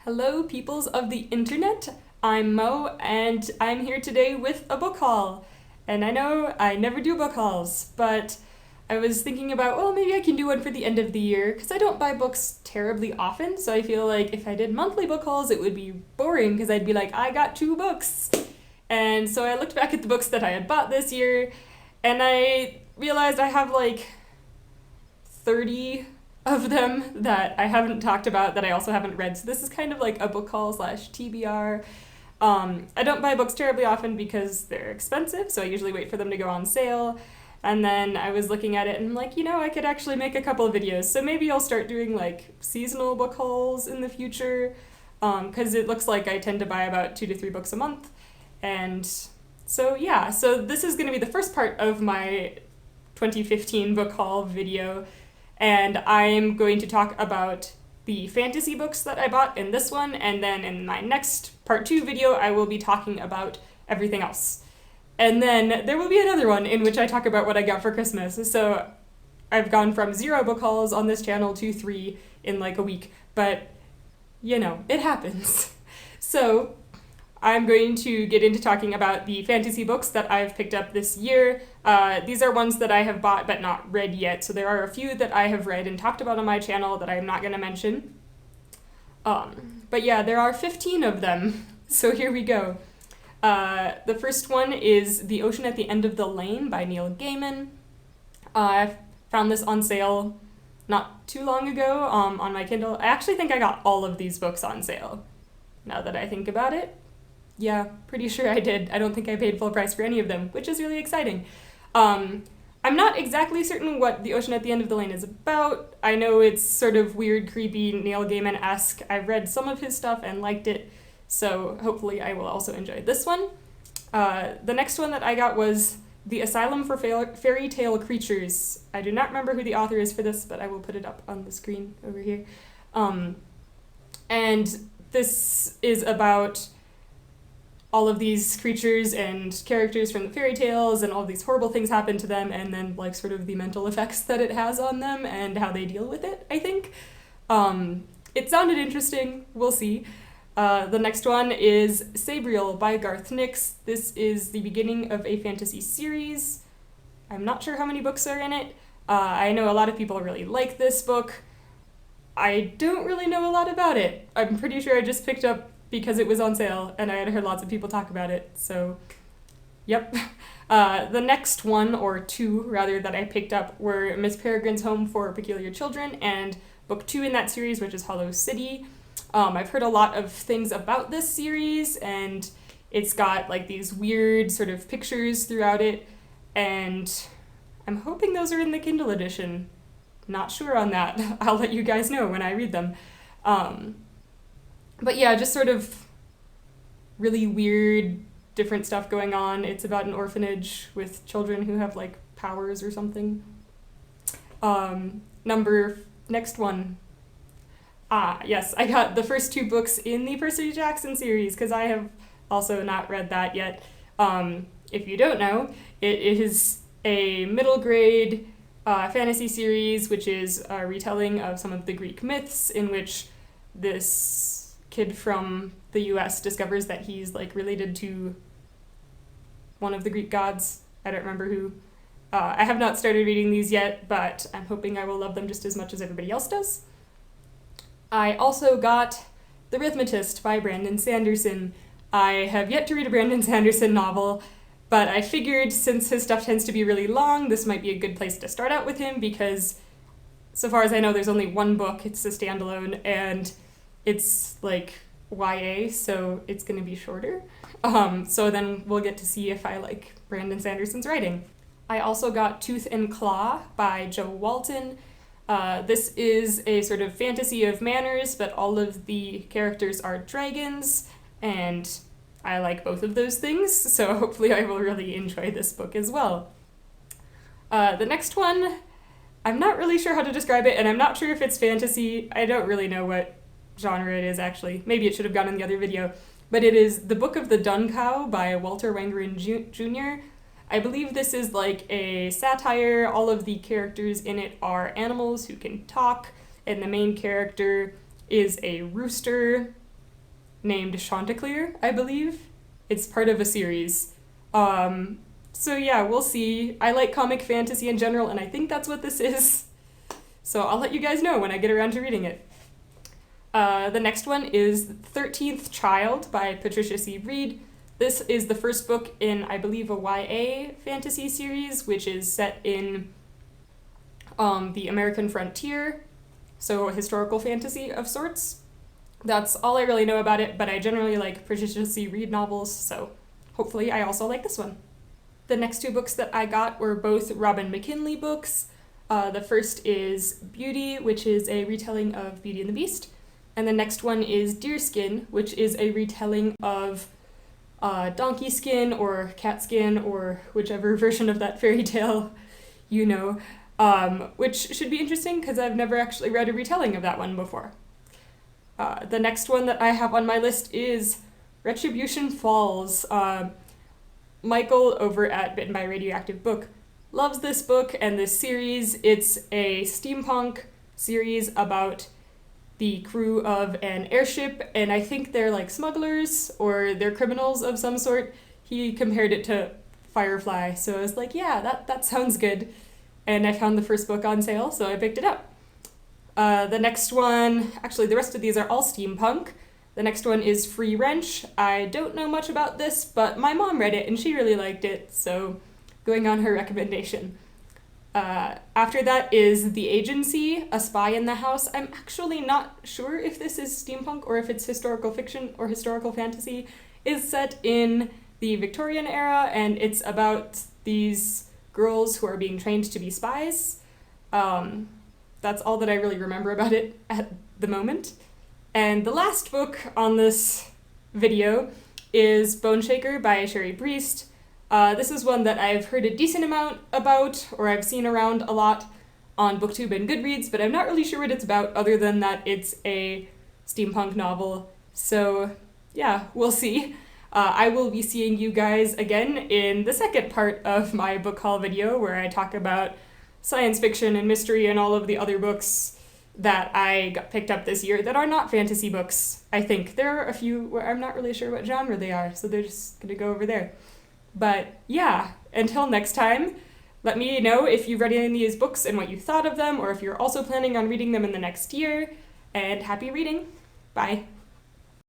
Hello, peoples of the internet. I'm Mo, and I'm here today with a book haul. And I know I never do book hauls, but I was thinking about, well, maybe I can do one for the end of the year, because I don't buy books terribly often, so I feel like if I did monthly book hauls, it would be boring, because I'd be like, I got 2 books. And so I looked back at the books that I had bought this year, and I realized I have like 30 of them that I haven't talked about that I also haven't read. So this is kind of like a book haul slash TBR. I don't buy books terribly often because they're expensive, so I usually wait for them to go on sale. And then I was looking at it and I'm like, I could actually make a couple of videos. So maybe I'll start doing like seasonal book hauls in the future, because it looks like I tend to buy about 2 to 3 books a month. And so yeah, so this is going to be the first part of my 2015 book haul video. And I'm going to talk about the fantasy books that I bought in this one, and then in my next part 2 video, I will be talking about everything else. And then there will be another one in which I talk about what I got for Christmas. So I've gone from 0 book hauls on this channel to 3 in like a week, but it happens. So I'm going to get into talking about the fantasy books that I've picked up this year. These are ones that I have bought but not read yet, so there are a few that I have read and talked about on my channel that I'm not going to mention. But yeah, there are 15 of them, so here we go. The first one is The Ocean at the End of the Lane by Neil Gaiman. I found this on sale not too long ago on my Kindle. I actually think I got all of these books on sale, now that I think about it. Yeah, pretty sure I did. I don't think I paid full price for any of them, which is really exciting. I'm not exactly certain what The Ocean at the End of the Lane is about. I know it's sort of weird, creepy, Neil Gaiman-esque. I've read some of his stuff and liked it, so hopefully I will also enjoy this one. The next one that I got was The Asylum for Fairytale Creatures. I do not remember who the author is for this, but I will put it up on the screen over here. And this is about all of these creatures and characters from the fairy tales, and all these horrible things happen to them, and then like sort of the mental effects that it has on them and how they deal with it, I think. It sounded interesting. We'll see. The next one is Brielle by Garth Nix. This is the beginning of a fantasy series. I'm not sure how many books are in it. I know a lot of people really like this book. I don't really know a lot about it. I'm pretty sure I just picked up because it was on sale, and I had heard lots of people talk about it, so yep. The next one, or 2 rather, that I picked up were Miss Peregrine's Home for Peculiar Children, and book 2 in that series, which is Hollow City. I've heard a lot of things about this series, and it's got like these weird sort of pictures throughout it, and I'm hoping those are in the Kindle edition. Not sure on that. I'll let you guys know when I read them. But yeah, just sort of really weird, different stuff going on. It's about an orphanage with children who have like powers or something. Next one. Yes, I got the first 2 books in the Percy Jackson series, because I have also not read that yet. If you don't know, it is a middle grade fantasy series, which is a retelling of some of the Greek myths, in which this kid from the US discovers that he's like related to one of the Greek gods. I don't remember who. I have not started reading these yet, but I'm hoping I will love them just as much as everybody else does. I also got The Rhythmatist by Brandon Sanderson. I have yet to read a Brandon Sanderson novel, but I figured since his stuff tends to be really long, this might be a good place to start out with him, because so far as I know, there's only 1 book. It's a standalone, and it's like YA, so it's going to be shorter. So then we'll get to see if I like Brandon Sanderson's writing. I also got Tooth and Claw by Jove Walton. This is a sort of fantasy of manners, but all of the characters are dragons, and I like both of those things, so hopefully I will really enjoy this book as well. The next one, I'm not really sure how to describe it, and I'm not sure if it's fantasy. I don't really know what genre it is, actually. Maybe it should have gone in the other video. But it is The Book of the Dun Cow by Walter Wangerin Jr. I believe this is like a satire. All of the characters in it are animals who can talk, and the main character is a rooster named Chanticleer, I believe. It's part of a series. So yeah, we'll see. I like comic fantasy in general, and I think that's what this is. So I'll let you guys know when I get around to reading it. The next one is 13th Child by Patricia C. Reed. This is the first book in, I believe, a YA fantasy series, which is set in the American frontier, so a historical fantasy of sorts. That's all I really know about it, but I generally like Patricia C. Reed novels, so hopefully I also like this one. The next two books that I got were both Robin McKinley books. The first is Beauty, which is a retelling of Beauty and the Beast, and the next one is Deerskin, which is a retelling of donkey skin or cat skin or whichever version of that fairy tale you know, which should be interesting because I've never actually read a retelling of that one before. The next one that I have on my list is Retribution Falls. Michael over at Bitten by a Radioactive Book loves this book and this series. It's a steampunk series about the crew of an airship, and I think they're like smugglers or they're criminals of some sort. He compared it to Firefly, so I was like, yeah, that sounds good. And I found the first book on sale, so I picked it up. The next one, actually the rest of these are all steampunk. The next one is Free Wrench. I don't know much about this, but my mom read it and she really liked it, so going on her recommendation. After that is The Agency, A Spy in the House. I'm actually not sure if this is steampunk or if it's historical fiction or historical fantasy. It's set in the Victorian era, and it's about these girls who are being trained to be spies. That's all that I really remember about it at the moment. And the last book on this video is Boneshaker by Sherry Priest. This is one that I've heard a decent amount about, or I've seen around a lot on BookTube and Goodreads, but I'm not really sure what it's about other than that it's a steampunk novel. So yeah, we'll see. I will be seeing you guys again in the second part of my book haul video where I talk about science fiction and mystery and all of the other books that I got picked up this year that are not fantasy books, I think. There are a few where I'm not really sure what genre they are, so they're just gonna go over there. But yeah, until next time, let me know if you've read any of these books and what you thought of them, or if you're also planning on reading them in the next year, and happy reading. Bye.